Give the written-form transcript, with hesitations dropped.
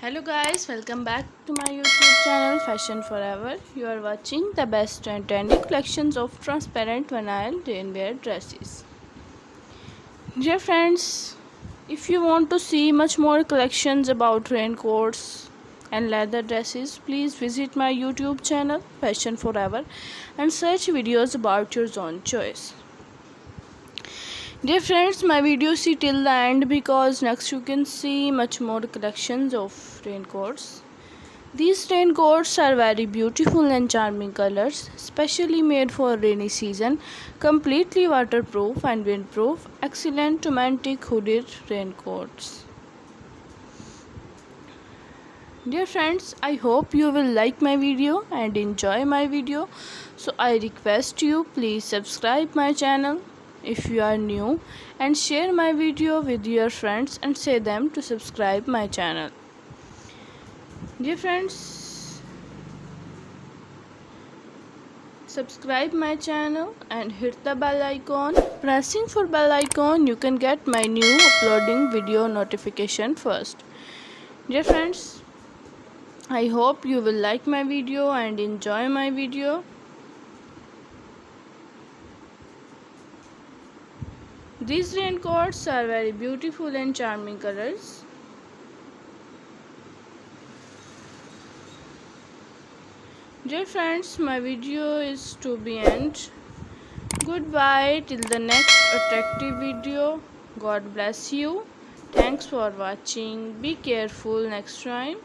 Hello guys, welcome back to my YouTube channel Fashion Forever. You are watching the best and trendy collections of transparent vinyl rainwear dresses. Dear friends, if you want to see much more collections about raincoats and leather dresses, please visit my YouTube channel Fashion Forever and search videos about your own choice. Dear friends, my video see till the end because next you can see much more collections of raincoats. These raincoats are very beautiful and charming colors, specially made for rainy season, completely waterproof and windproof, excellent romantic hooded raincoats. Dear friends, I hope you will like my video and enjoy my video. So I request you please subscribe my channel if you are new and share my video with your friends and say them to subscribe my channel. Dear friends, subscribe my channel and hit the bell icon. Pressing for bell icon you can get my new uploading video notification first. Dear friends, I hope you will like my video and enjoy my video. These raincoats are very beautiful and charming colors. Dear friends, my video is to be end. Goodbye till the next attractive video. God bless you. Thanks for watching. Be careful next time.